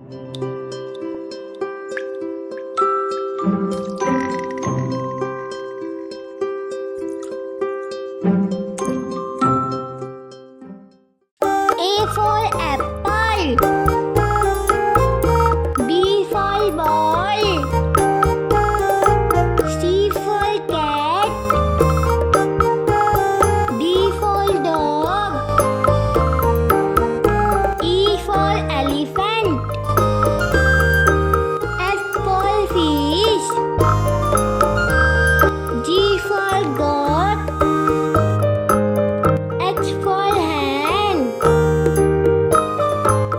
A for apple. B for ball. C for cat. D for dog. E for elephant. F for fish. G for goat. H for hen.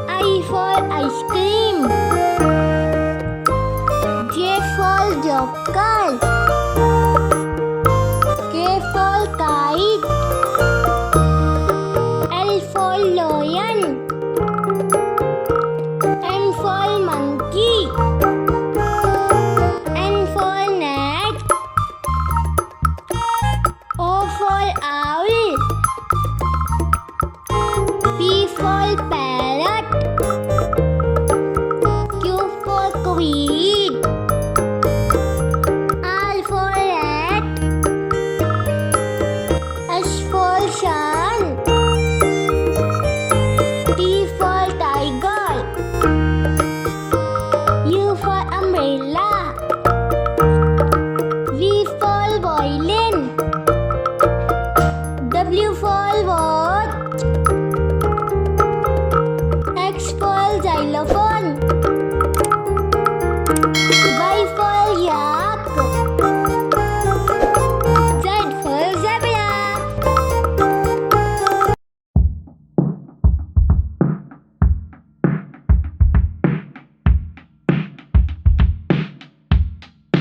I for ice cream. J for joker.